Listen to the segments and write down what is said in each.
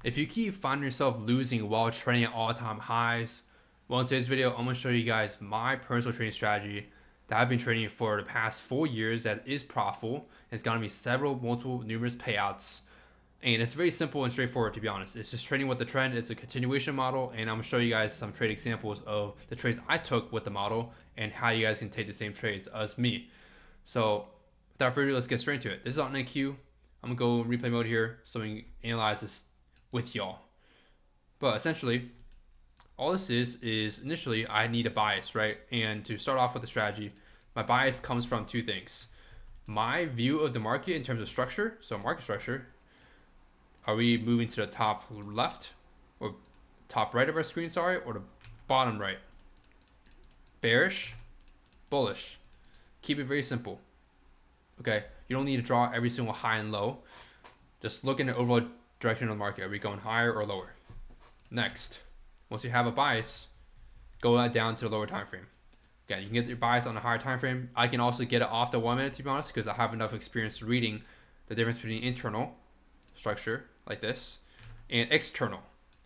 If you keep finding yourself losing while trading at all-time highs, well, in today's video, I'm going to show you guys my personal trading strategy that I've been trading for the past 4 years that is profitable. It's gotten me several, multiple, numerous payouts. And it's very simple and straightforward, to be honest. It's just trading with the trend. It's a continuation model. And I'm going to show you guys some trade examples of the trades I took with the model and how you guys can take the same trades as me. So without further ado, let's get straight into it. This is on NQ. I'm going to go replay mode here so we can analyze this with y'all. But essentially, all this is initially I need a bias, right? And to start off with the strategy, my bias comes from two things. My view of the market in terms of structure, so market structure, are we moving to the top left or top right of our screen, sorry, or the bottom right? Bearish, bullish. Keep it very simple. Okay, you don't need to draw every single high and low. Just look in the overall direction of the market. Are we going higher or lower? Next, once you have a bias, go that down to the lower time frame. Again, you can get your bias on a higher time frame. I can also get it off the 1 minute, to be honest, because I have enough experience reading the difference between internal structure like this and external.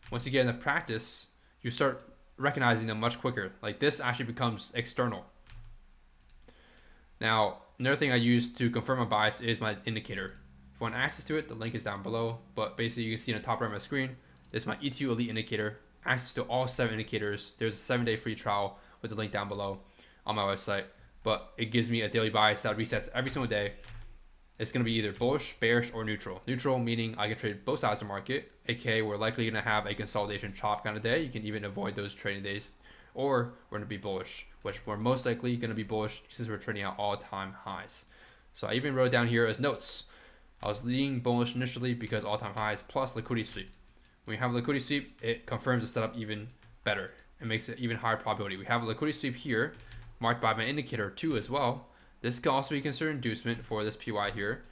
Once you get enough practice, you start recognizing them much quicker. Like this actually becomes external. Now, another thing I use to confirm a bias is my indicator. If you want access to it, the link is down below. But basically, you can see on the top right of my screen, this is my E2 Elite indicator. Access to all 7 indicators. There's a 7-day free trial with the link down below on my website. But it gives me a daily bias that resets every single day. It's going to be either bullish, bearish, or neutral. Neutral meaning I can trade both sides of the market, aka we're likely going to have a consolidation chop kind of day. You can even avoid those trading days. Or we're going to be bullish, which we're most likely going to be bullish since we're trading at all-time highs. So I even wrote down here as notes. I was leaning bullish initially because all-time highs plus liquidity sweep. When we have a liquidity sweep, it confirms the setup even better. It makes it even higher probability. We have a liquidity sweep here, marked by my indicator 2 as well. This can also be considered inducement for this PY here.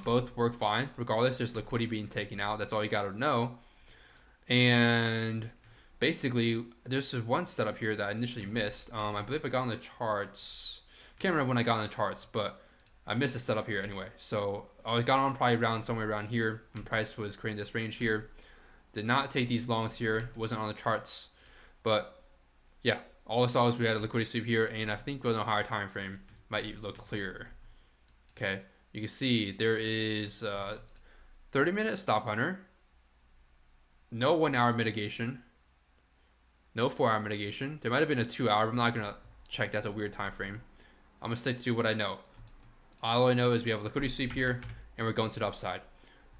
Both work fine. Regardless, there's liquidity being taken out. That's all you got to know. And basically, there's this one setup here that I initially missed. I believe I got on the charts. Can't remember when I got on the charts, but I missed a setup here anyway. So I got on probably around somewhere around here when price was creating this range here. Did not take these longs here. Wasn't on the charts, but yeah, all I saw was we had a liquidity sweep here, and I think with a higher time frame might look clearer. Okay, you can see there is 30-minute stop hunter, no 1 hour mitigation, no 4 hour mitigation. There might have been a 2 hour. But I'm not gonna check. That's a weird time frame. I'm gonna stick to what I know. All I know is we have a liquidity sweep here, and we're going to the upside.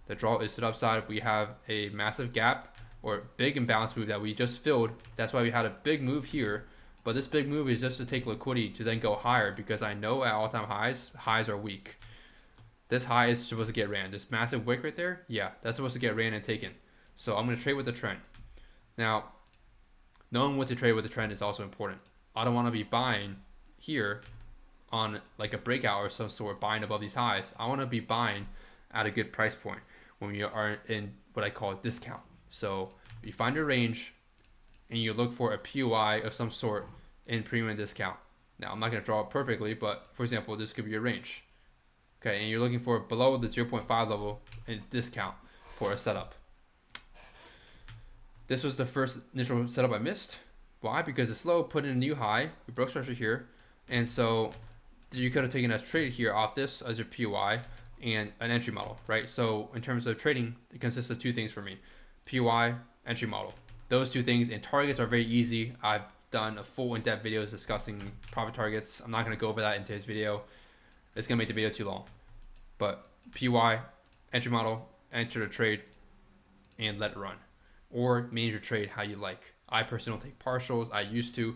The draw is to the upside. We have a massive gap or big imbalance move that we just filled. That's why we had a big move here. But this big move is just to take liquidity to then go higher, because I know at all-time highs are weak. This high is supposed to get ran. This massive wick right there, yeah, that's supposed to get ran and taken. So I'm going to trade with the trend. Now, knowing what to trade with the trend is also important. I don't want to be buying here on like a breakout or some sort, buying above these highs. I want to be buying at a good price point when you are in what I call a discount. So you find your range and you look for a POI of some sort in premium discount. Now, I'm not going to draw it perfectly, but for example, this could be your range. Okay, and you're looking for below the 0.5 level in discount for a setup. This was the first initial setup I missed. Why? Because it's slow, put in a new high. We broke structure here. And so you could have taken a trade here off this as your POI and an entry model, right? So in terms of trading, it consists of two things for me. POI, entry model. Those two things, and targets are very easy. I've done a full in-depth videos discussing profit targets. I'm not going to go over that in today's video. It's going to make the video too long. But PY, entry model, enter the trade, and let it run. Or manage your trade how you like. I personally don't take partials. I used to.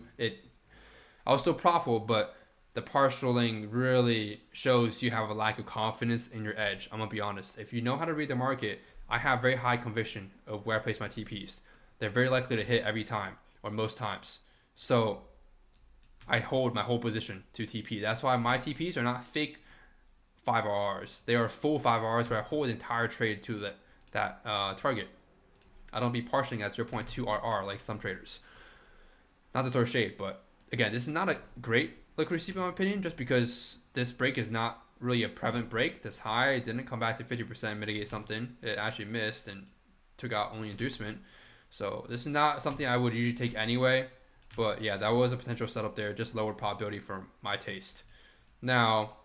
I was still profitable, but the partialing really shows you have a lack of confidence in your edge. I'm going to be honest. If you know how to read the market, I have very high conviction of where I place my TPs. They're very likely to hit every time or most times. So I hold my whole position to TP. That's why my TPs are not fake 5RRs. They are full 5RRs where I hold the entire trade to that target. I don't be partialing at 0.2 RR like some traders. Not to throw shade, but again, this is not a great liquidity sweep in my opinion, just because this break is not really a prevalent break. This high didn't come back to 50% mitigate something. It actually missed and took out only inducement. So this is not something I would usually take anyway. But yeah, that was a potential setup there, just lower probability for my taste. Now,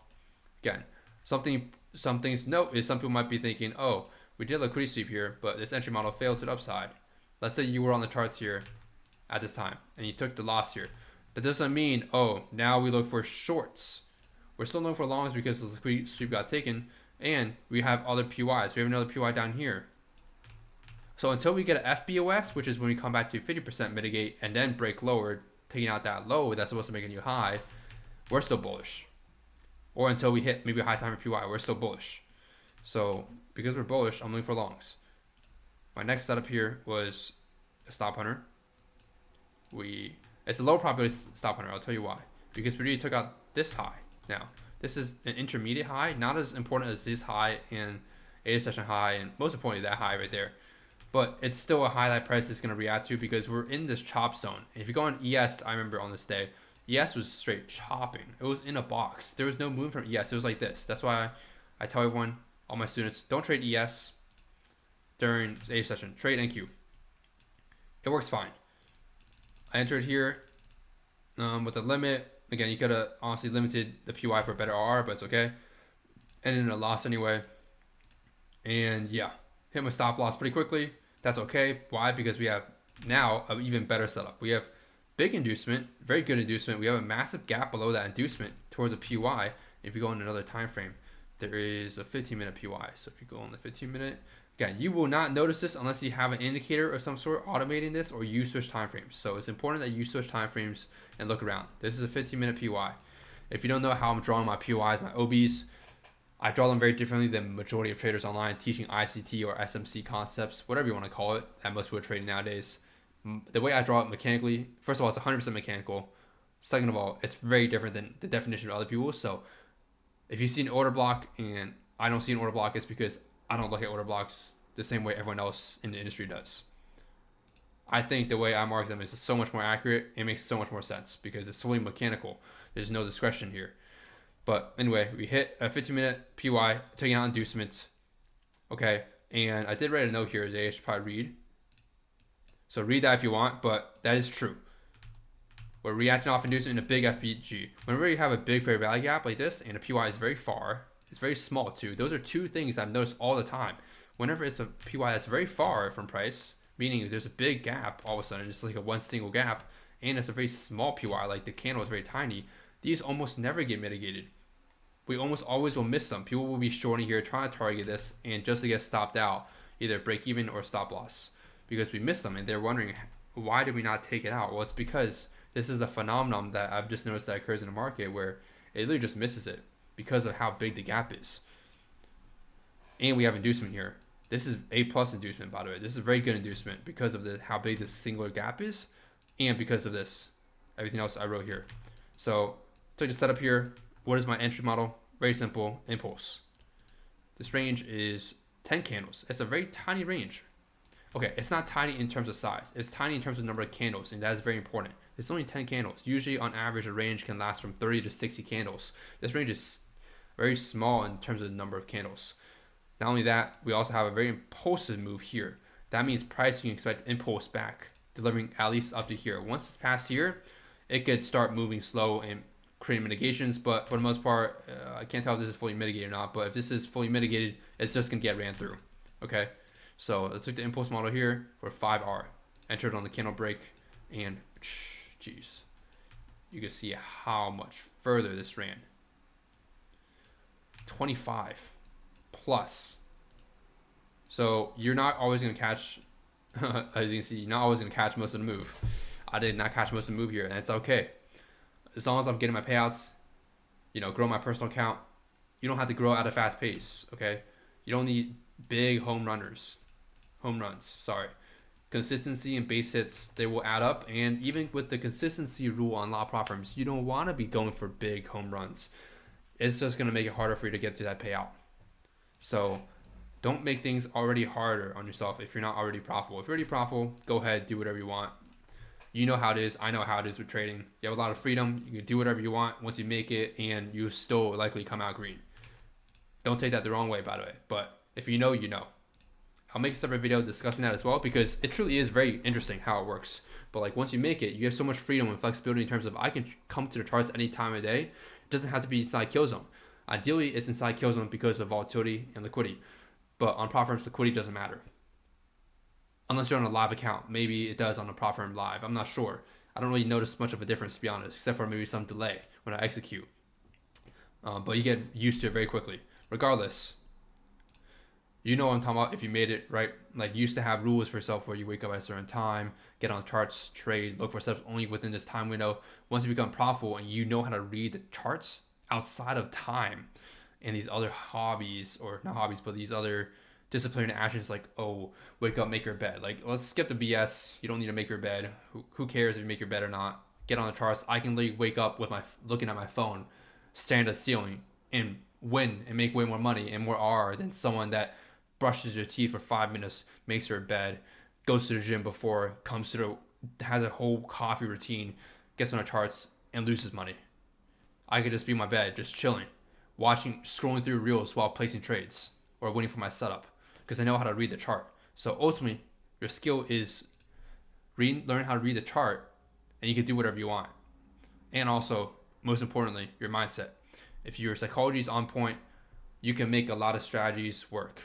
again, some things to note is some people might be thinking, oh, we did a liquidity sweep here, but this entry model failed to the upside. Let's say you were on the charts here at this time and you took the loss here. That doesn't mean, oh, now we look for shorts. We're still looking for longs because the liquidity sweep got taken, and we have other PYs. We have another PY down here. So until we get an FBOS, which is when we come back to 50% mitigate and then break lower, taking out that low that's supposed to make a new high, we're still bullish. Or until we hit maybe a high time for PY, we're still bullish. So because we're bullish, I'm looking for longs. My next setup here was a stop hunter. It's a low probability stop hunter. I'll tell you why. Because we already took out this high. Now this is an intermediate high, not as important as this high and 8 session high, and most importantly that high right there. But it's still a high that price is going to react to because we're in this chop zone. If you go on ES, I remember on this day, ES was straight chopping. It was in a box. There was no movement from ES. It was like this. That's why I tell everyone, all my students, don't trade ES during A session. Trade NQ. It works fine. I entered here with a limit. Again, you could have honestly limited the PY for a better R, but it's okay. And in a loss anyway. And yeah, hit my stop loss pretty quickly. That's okay. Why? Because we have now an even better setup. We have big inducement, very good inducement. We have a massive gap below that inducement towards a PY. If you go in another time frame, there is a 15-minute PY. So if you go on the 15-minute, again, you will not notice this unless you have an indicator of some sort automating this or you switch time frames. So it's important that you switch time frames and look around. This is a 15-minute PY. If you don't know how I'm drawing my PYs, my OBs, I draw them very differently than the majority of traders online teaching ICT or SMC concepts, whatever you want to call it, that most people are trading nowadays. The way I draw it mechanically, first of all, it's 100% mechanical. Second of all, it's very different than the definition of other people. So if you see an order block and I don't see an order block, it's because I don't look at order blocks the same way everyone else in the industry does. I think the way I mark them is so much more accurate. It makes so much more sense because it's solely mechanical. There's no discretion here. But anyway, we hit a 15-minute PY, taking out inducements. Okay, and I did write a note here that I should probably read. So read that if you want, but that is true. We're reacting off inducement in a big FBG. Whenever you have a big fair value gap like this and a PY is very far, it's very small too. Those are two things I've noticed all the time. Whenever it's a PY that's very far from price, meaning there's a big gap all of a sudden, just like a one single gap, and it's a very small PY, like the candle is very tiny, these almost never get mitigated. We almost always will miss them. People will be shorting here trying to target this and just to get stopped out, either break even or stop loss, because we missed them and they're wondering, why did we not take it out? Well, it's because this is a phenomenon that I've just noticed that occurs in the market where it literally just misses it because of how big the gap is. And we have inducement here. This is A+ inducement, by the way. This is very good inducement because of how big this singular gap is and because of this, everything else I wrote here. So took the setup here. What is my entry model? Very simple, impulse. This range is 10 candles. It's a very tiny range. Okay, it's not tiny in terms of size. It's tiny in terms of number of candles, and that is very important. It's only 10 candles. Usually, on average, a range can last from 30 to 60 candles. This range is very small in terms of the number of candles. Not only that, we also have a very impulsive move here. That means price, you can expect impulse back, delivering at least up to here. Once it's past here, it could start moving slow and creating mitigations, but for the most part, I can't tell if this is fully mitigated or not, but if this is fully mitigated, it's just going to get ran through. Okay, so I took the impulse model here for 5R, entered on the candle break, and geez, you can see how much further this ran. 25 plus. So you're not always going to catch, as you can see, you're not always going to catch most of the move. I did not catch most of the move here, and it's okay. As long as I'm getting my payouts, grow my personal account, you don't have to grow at a fast pace, okay? You don't need big home runs, sorry. Consistency and base hits, they will add up, and even with the consistency rule on a lot of platforms, you don't want to be going for big home runs. It's just going to make it harder for you to get to that payout. So don't make things already harder on yourself if you're not already profitable. If you're already profitable, go ahead, do whatever you want. You know how it is. I know how it is with trading. You have a lot of freedom. You can do whatever you want once you make it, and you still likely come out green. Don't take that the wrong way, by the way. But if you know, you know. I'll make a separate video discussing that as well, because it truly is very interesting how it works. But like once you make it, you have so much freedom and flexibility in terms of I can come to the charts any time of day. It doesn't have to be inside kill zone. Ideally, it's inside kill zone because of volatility and liquidity. But on prop firms, liquidity doesn't matter unless you're on a live account. Maybe it does on a prop firm live. I'm not sure. I don't really notice much of a difference, to be honest, except for maybe some delay when I execute. But you get used to it very quickly. Regardless, you know what I'm talking about if you made it, right? Like you used to have rules for yourself where you wake up at a certain time, get on charts, trade, look for steps only within this time window. Once you become profitable and you know how to read the charts outside of time and these other hobbies, or not hobbies, but these other disciplinary actions like, oh, wake up, make your bed. Like, let's skip the BS. You don't need to make your bed. Who cares if you make your bed or not? Get on the charts. I can literally wake up with my looking at my phone, stand at the ceiling, and win and make way more money and more R than someone that brushes their teeth for 5 minutes, makes their bed, goes to the gym before, comes to has a whole coffee routine, gets on the charts, and loses money. I could just be in my bed, just chilling, scrolling through reels while placing trades or waiting for my setup because I know how to read the chart. So ultimately, your skill is learn how to read the chart, and you can do whatever you want. And also, most importantly, your mindset. If your psychology is on point, you can make a lot of strategies work.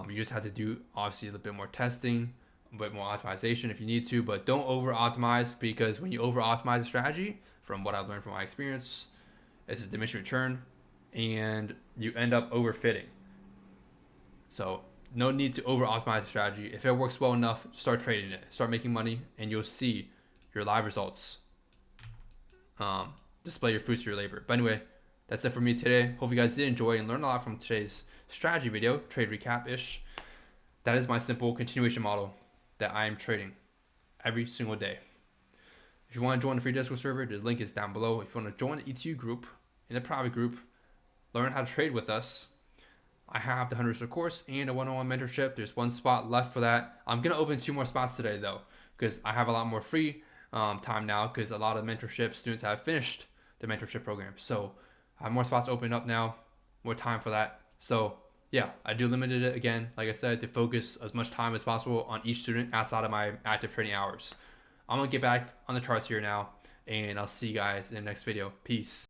You just have to do obviously a little bit more testing, a bit more optimization if you need to, but don't over optimize, because when you over optimize a strategy, from what I've learned from my experience, it's a diminishing return and you end up overfitting. So no need to over optimize the strategy. If it works well enough, start trading it, start making money, and you'll see your live results display your fruits of your labor. But anyway, that's it for me today. Hope you guys did enjoy and learn a lot from today's strategy video, trade recap-ish. That is my simple continuation model that I am trading every single day. If you want to join the free Discord server, the link is down below. If you want to join the ETU group, in the private group, learn how to trade with us, I have the 100 course and a one-on-one mentorship. There's one spot left for that. I'm going to open 2 more spots today though, because I have a lot more free time now, because a lot of mentorship students have finished the mentorship program. So I have more spots open up now, more time for that. So yeah, I do limited it again, like I said, to focus as much time as possible on each student outside of my active trading hours. I'm going to get back on the charts here now, and I'll see you guys in the next video. Peace.